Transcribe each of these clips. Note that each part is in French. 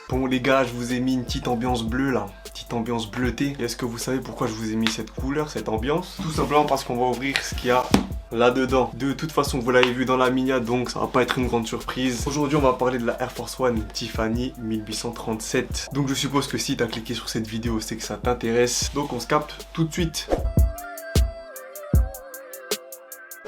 Bon les gars, je vous ai mis une petite ambiance bleue là, petite ambiance bleutée. Et est-ce que vous savez pourquoi je vous ai mis cette couleur, cette ambiance? Tout simplement parce qu'on va ouvrir ce qu'il y a là-dedans. De toute façon, vous l'avez vu dans la miniature, donc ça va pas être une grande surprise. Aujourd'hui, on va parler de la Air Force One Tiffany 1837. Donc je suppose que si tu as cliqué sur cette vidéo, c'est que ça t'intéresse. Donc on se capte tout de suite.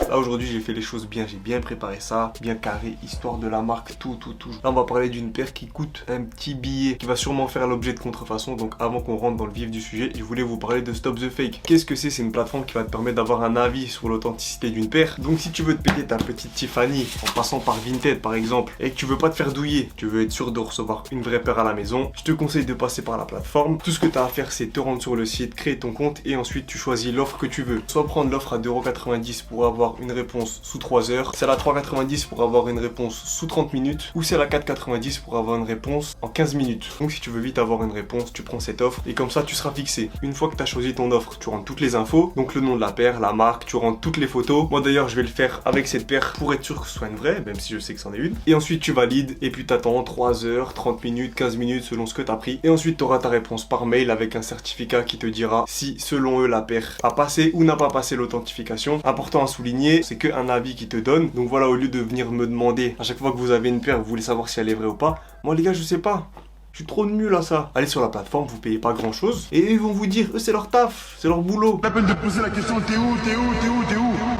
Là aujourd'hui j'ai fait les choses bien, j'ai bien préparé ça, bien carré, histoire de la marque, tout. Là on va parler d'une paire qui coûte un petit billet, qui va sûrement faire l'objet de contrefaçon. Donc avant qu'on rentre dans le vif du sujet, je voulais vous parler de Stop the Fake. Qu'est-ce que c'est? C'est une plateforme qui va te permettre d'avoir un avis sur l'authenticité d'une paire. Donc si tu veux te payer ta petite Tiffany en passant par Vinted par exemple, et que tu veux pas te faire douiller, tu veux être sûr de recevoir une vraie paire à la maison, je te conseille de passer par la plateforme. Tout ce que tu as à faire c'est te rendre sur le site, créer ton compte et ensuite tu choisis l'offre que tu veux. Soit prendre l'offre à 2,90 € pour avoir une réponse sous 3 heures, c'est à 3,90 € pour avoir une réponse sous 30 minutes, ou c'est à 4,90 € pour avoir une réponse en 15 minutes. Donc si tu veux vite avoir une réponse, tu prends cette offre et comme ça tu seras fixé. Une fois que tu as choisi ton offre, tu rentres toutes les infos, donc le nom de la paire, la marque, tu rentres toutes les photos. Moi d'ailleurs je vais le faire avec cette paire pour être sûr que ce soit une vraie, même si je sais que c'en est une. Et ensuite tu valides et puis tu attends 3 heures, 30 minutes, 15 minutes selon ce que tu as pris. Et ensuite tu auras ta réponse par mail avec un certificat qui te dira si selon eux la paire a passé ou n'a pas passé l'authentification. Important à souligner, c'est qu'un avis qui te donne. Donc voilà, au lieu de venir me demander à chaque fois que vous avez une paire, vous voulez savoir si elle est vraie ou pas. Moi les gars, je sais pas. Je suis trop nul à ça. Allez sur la plateforme, vous payez pas grand chose. Et ils vont vous dire, eux c'est leur taf, c'est leur boulot. Pas la peine de poser la question, t'es où?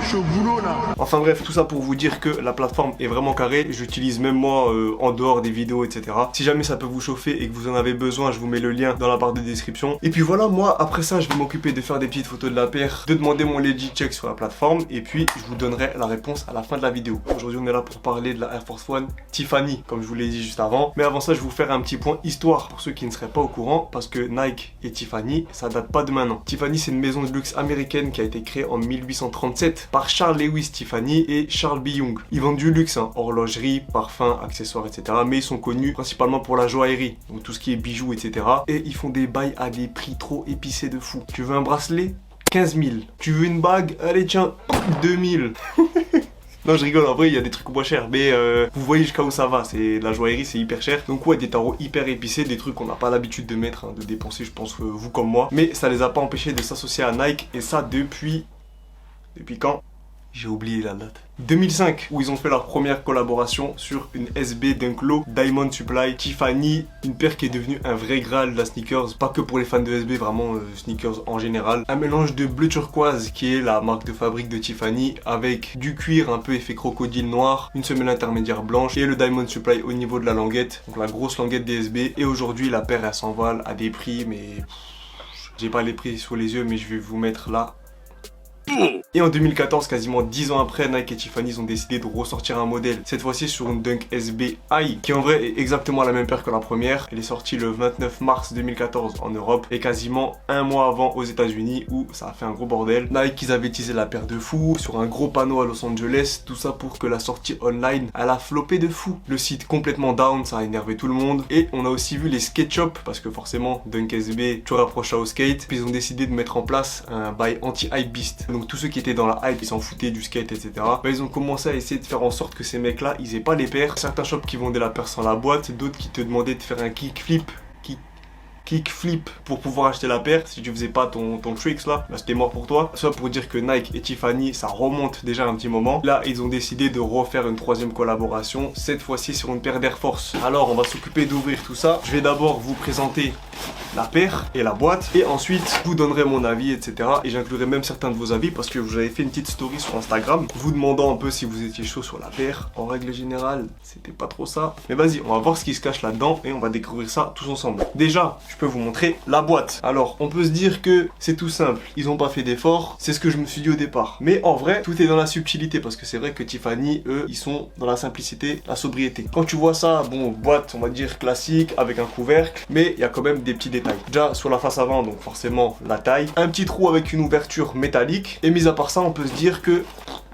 Je suis au boulot là. Enfin bref, tout ça pour vous dire que la plateforme est vraiment carrée. J'utilise même moi en dehors des vidéos, etc. Si jamais ça peut vous chauffer et que vous en avez besoin, je vous mets le lien dans la barre de description. Et puis voilà, moi après ça, je vais m'occuper de faire des petites photos de la paire, de demander mon legit check sur la plateforme. Et puis je vous donnerai la réponse à la fin de la vidéo. Aujourd'hui, on est là pour parler de la Air Force One Tiffany, comme je vous l'ai dit juste avant. Mais avant ça, je vais vous faire un petit point histoire pour ceux qui ne seraient pas au courant, parce que Nike et Tiffany, ça date pas de maintenant. Tiffany, c'est une maison de luxe américaine qui a été créée en 1837 par Charles Lewis Tiffany et Charles B. Young. Ils vendent du luxe, hein, horlogerie, parfums, accessoires, etc. Mais ils sont connus principalement pour la joaillerie, donc tout ce qui est bijoux, etc. Et ils font des bails à des prix trop épicés de fou. Tu veux un bracelet? 15 000. Tu veux une bague? Allez tiens, 2000. Non je rigole, en vrai il y a des trucs moins chers, mais vous voyez jusqu'à où ça va, c'est la joaillerie, c'est hyper cher. Donc ouais, des tarots hyper épicés, des trucs qu'on n'a pas l'habitude de mettre, hein, de dépenser, je pense vous comme moi. Mais ça les a pas empêchés de s'associer à Nike, et ça depuis quand? J'ai oublié la date. 2005, où ils ont fait leur première collaboration sur une SB Dunk Low Diamond Supply Tiffany, une paire qui est devenue un vrai graal de la sneakers, pas que pour les fans de SB, vraiment sneakers en général. Un mélange de bleu turquoise, qui est la marque de fabrique de Tiffany, avec du cuir un peu effet crocodile noir, une semelle intermédiaire blanche et le Diamond Supply au niveau de la languette, donc la grosse languette des SB. Et aujourd'hui, la paire elle s'envole à des prix, mais j'ai pas les prix sous les yeux, mais je vais vous mettre là. Et en 2014, quasiment 10 ans après, Nike et Tiffany ont décidé de ressortir un modèle, cette fois-ci sur une Dunk SB High, qui en vrai est exactement la même paire que la première. Elle est sortie le 29 mars 2014 en Europe et quasiment un mois avant aux États-Unis où ça a fait un gros bordel. Nike, ils avaient teasé la paire de fou sur un gros panneau à Los Angeles, tout ça pour que la sortie online, elle a floppé de fou. Le site complètement down, ça a énervé tout le monde. Et on a aussi vu les skate shops, parce que forcément, Dunk SB, tu rapproches ça au skate. Puis ils ont décidé de mettre en place un bail anti-hype beast. Donc tous ceux qui étaient dans la hype, ils s'en foutaient du skate, etc. Bah, ils ont commencé à essayer de faire en sorte que ces mecs-là, ils aient pas les paires. Certains shops qui vendaient la paire sans la boîte, d'autres qui te demandaient de faire un kickflip pour pouvoir acheter la paire. Si tu faisais pas ton tricks là, bah c'était mort pour toi. Soit pour dire que Nike et Tiffany, ça remonte déjà un petit moment. Là, ils ont décidé de refaire une troisième collaboration, cette fois-ci sur une paire d'Air Force. Alors, on va s'occuper d'ouvrir tout ça. Je vais d'abord vous présenter la paire et la boîte, et ensuite je vous donnerai mon avis, etc. Et j'inclurai même certains de vos avis, parce que vous avez fait une petite story sur Instagram vous demandant un peu si vous étiez chaud sur la paire. En règle générale, c'était pas trop ça, mais vas-y, on va voir ce qui se cache là-dedans et on va découvrir ça tous ensemble. Déjà, je peux vous montrer la boîte. Alors, on peut se dire que c'est tout simple, ils ont pas fait d'effort, c'est ce que je me suis dit au départ. Mais en vrai, tout est dans la subtilité, parce que c'est vrai que Tiffany, eux, ils sont dans la simplicité, la sobriété. Quand tu vois ça, bon, boîte, on va dire classique, avec un couvercle, mais il y a quand même des petits détails. Déjà, sur la face avant, donc forcément la taille, un petit trou avec une ouverture métallique, et mis à part ça, on peut se dire que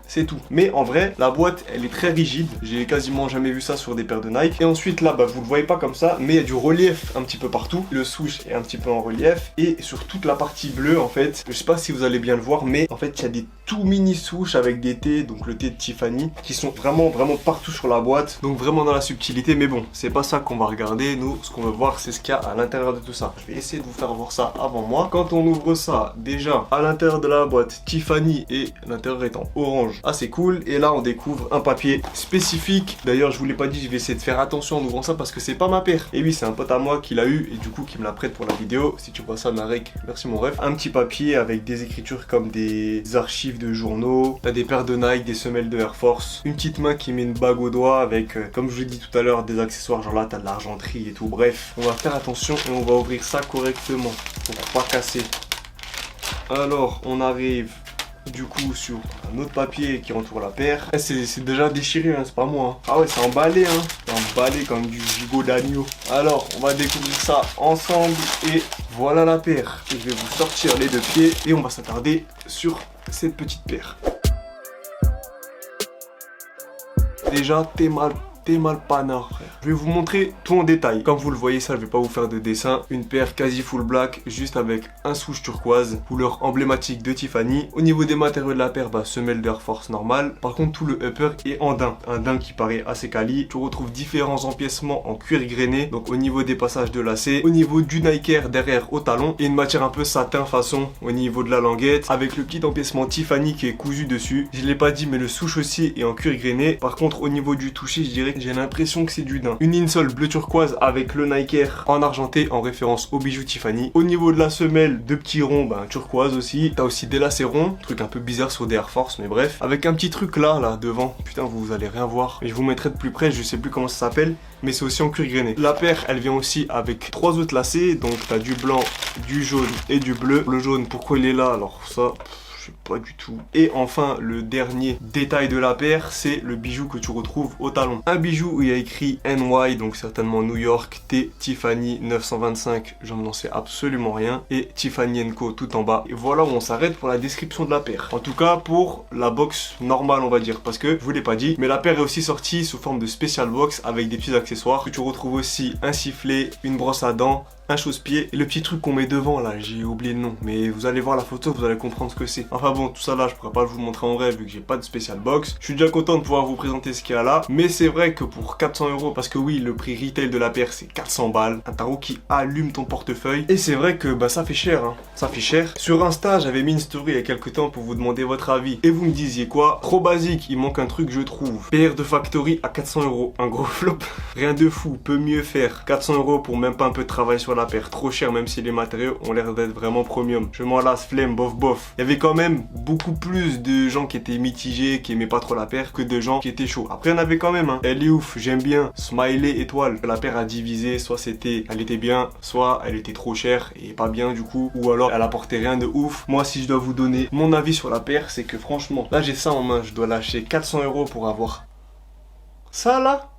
c'est tout. Mais en vrai, la boîte, elle est très rigide. J'ai quasiment jamais vu ça sur des paires de Nike. Et ensuite, là, bah, vous le voyez pas comme ça, mais il y a du relief un petit peu partout. Le swoosh est un petit peu en relief. Et sur toute la partie bleue, en fait, je sais pas si vous allez bien le voir, mais en fait, il y a des tout mini swoosh avec des T, donc le T de Tiffany, qui sont vraiment partout sur la boîte. Donc vraiment dans la subtilité. Mais bon, c'est pas ça qu'on va regarder. Nous, ce qu'on veut voir, c'est ce qu'il y a à l'intérieur de tout ça. Je vais essayer de vous faire voir ça avant moi. Quand on ouvre ça, déjà, à l'intérieur de la boîte, Tiffany et l'intérieur est en orange. Ah, c'est cool. Et là, on découvre un papier spécifique. D'ailleurs, je vous l'ai pas dit, je vais essayer de faire attention en ouvrant ça parce que c'est pas ma paire. Et oui, c'est un pote à moi qui l'a eu et du coup qui me la prête pour la vidéo. Si tu vois ça, Marek, merci mon ref. Un petit papier avec des écritures comme des archives de journaux. T'as des paires de Nike, des semelles de Air Force. Une petite main qui met une bague au doigt avec, comme je vous l'ai dit tout à l'heure, des accessoires. Genre là, t'as de l'argenterie et tout. Bref, on va faire attention et on va ouvrir ça correctement pour pas casser. Alors, on arrive du coup sur un autre papier qui entoure la paire. C'est déjà déchiré, hein, c'est pas moi. Hein. Ah ouais, c'est emballé, hein. C'est emballé comme du gigot d'agneau. Alors, on va découvrir ça ensemble et voilà la paire. Et je vais vous sortir les deux pieds et on va s'attarder sur cette petite paire. Déjà, t'es mal panard, frère. Je vais vous montrer tout en détail. Comme vous le voyez, ça, je vais pas vous faire de dessin. Une paire quasi full black, juste avec un swoosh turquoise, couleur emblématique de Tiffany. Au niveau des matériaux de la paire, bah, semelle d'Air Force normale. Par contre, tout le upper est en daim. Un daim qui paraît assez quali. Tu retrouves différents empiècements en cuir grainé. Donc, au niveau des passages de lacets, au niveau du Nike Air derrière au talon. Et une matière un peu satin façon au niveau de la languette. Avec le petit empiècement Tiffany qui est cousu dessus. Je l'ai pas dit, mais le swoosh aussi est en cuir grainé. Par contre, au niveau du toucher, je dirais que j'ai l'impression que c'est du daim. Une insole bleu turquoise avec le Nike Air en argenté en référence au bijou Tiffany. Au niveau de la semelle, deux petits ronds, bah, turquoise aussi. T'as aussi des lacets ronds, truc un peu bizarre sur des Air Force, mais bref. Avec un petit truc là devant. Putain, vous allez rien voir. Et je vous mettrai de plus près, je sais plus comment ça s'appelle, mais c'est aussi en cuir grainé. La paire, elle vient aussi avec 3 autres lacets, donc t'as du blanc, du jaune et du bleu. Le jaune, pourquoi il est là? Alors ça, pas du tout. Et enfin, le dernier détail de la paire, c'est le bijou que tu retrouves au talon. Un bijou où il y a écrit NY, donc certainement New York, T Tiffany 925, j'en n'en sais absolument rien, et Tiffany & Co tout en bas. Et voilà où on s'arrête pour la description de la paire. En tout cas, pour la box normale, on va dire, parce que je vous l'ai pas dit, mais la paire est aussi sortie sous forme de special box avec des petits accessoires. Que tu retrouves aussi un sifflet, une brosse à dents, un chausse-pied et le petit truc qu'on met devant là, j'ai oublié le nom, mais vous allez voir la photo, vous allez comprendre ce que c'est. Enfin bon, tout ça là, je pourrais pas vous le montrer en vrai vu que j'ai pas de spécial box. Je suis déjà content de pouvoir vous présenter ce qu'il y a là, mais c'est vrai que pour 400 €, parce que oui, le prix retail de la paire c'est 400 balles, un tarot qui allume ton portefeuille, et c'est vrai que bah ça fait cher, hein. Ça fait cher. Sur Insta, j'avais mis une story il y a quelques temps pour vous demander votre avis, et vous me disiez quoi? Trop basique, il manque un truc je trouve. Paire de Factory à 400 €, un gros flop. Rien de fou, peut mieux faire. 400 € pour même pas un peu de travail sur la paire, trop cher même si les matériaux ont l'air d'être vraiment premium. Je m'en lasse, flemme, bof. Il y avait quand même beaucoup plus de gens qui étaient mitigés, qui aimaient pas trop la paire, que de gens qui étaient chauds. Après, il y en avait quand même, hein. Elle est ouf, j'aime bien. Smiley étoile. La paire a divisé, soit elle était bien, soit elle était trop chère et pas bien du coup, ou alors elle apportait rien de ouf. Moi, si je dois vous donner mon avis sur la paire, c'est que franchement, là j'ai ça en main, je dois lâcher 400 € pour avoir ça là.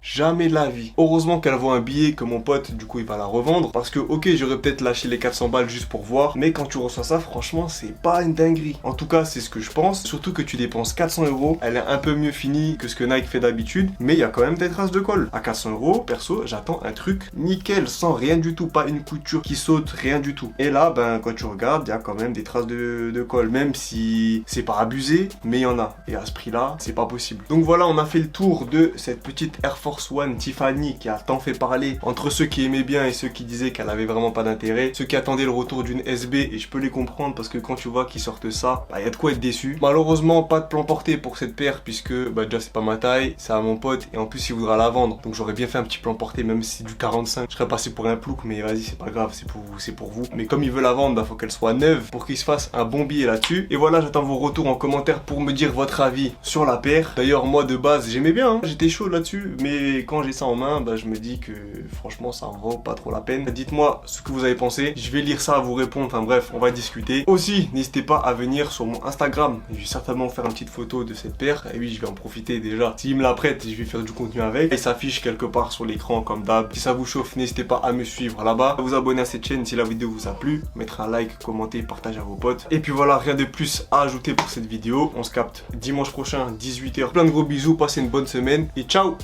Jamais de la vie. Heureusement qu'elle vaut un billet que mon pote, du coup, il va la revendre. Parce que, ok, j'aurais peut-être lâché les 400 balles juste pour voir. Mais quand tu reçois ça, franchement, c'est pas une dinguerie. En tout cas, c'est ce que je pense. Surtout que tu dépenses 400 €. Elle est un peu mieux finie que ce que Nike fait d'habitude. Mais il y a quand même des traces de colle. À 400 €, perso, j'attends un truc nickel, sans rien du tout. Pas une couture qui saute, rien du tout. Et là, ben, quand tu regardes, il y a quand même des traces de colle. Même si c'est pas abusé, mais il y en a. Et à ce prix-là, c'est pas possible. Donc voilà, on a fait le tour de cette petite Air Force One Tiffany qui a tant fait parler entre ceux qui aimaient bien et ceux qui disaient qu'elle avait vraiment pas d'intérêt, ceux qui attendaient le retour d'une SB, et je peux les comprendre parce que quand tu vois qu'ils sortent ça, bah y a de quoi être déçu. Malheureusement pas de plan porté pour cette paire puisque bah déjà c'est pas ma taille, c'est à mon pote et en plus il voudra la vendre, donc j'aurais bien fait un petit plan porté même si c'est du 45, je serais passé pour un plouc, mais vas-y c'est pas grave, c'est pour vous. Mais comme il veut la vendre, bah faut qu'elle soit neuve pour qu'il se fasse un bon billet là-dessus. Et voilà, j'attends vos retours en commentaire pour me dire votre avis sur la paire. D'ailleurs moi de base j'aimais bien, hein. J'étais chaud là-dessus, mais Et quand j'ai ça en main, bah, je me dis que franchement ça en vaut pas trop la peine. Dites-moi ce que vous avez pensé, je vais lire ça, vous répondre, enfin bref, on va discuter. Aussi, n'hésitez pas à venir sur mon Instagram, je vais certainement faire une petite photo de cette paire. Et oui, je vais en profiter déjà. S'il me la prête, je vais faire du contenu avec. Il s'affiche quelque part sur l'écran comme d'hab. Si ça vous chauffe, n'hésitez pas à me suivre là-bas, à vous abonner à cette chaîne si la vidéo vous a plu, mettre un like, commenter, partager à vos potes. Et puis voilà, rien de plus à ajouter pour cette vidéo. On se capte dimanche prochain, 18h. Plein de gros bisous, passez une bonne semaine et ciao!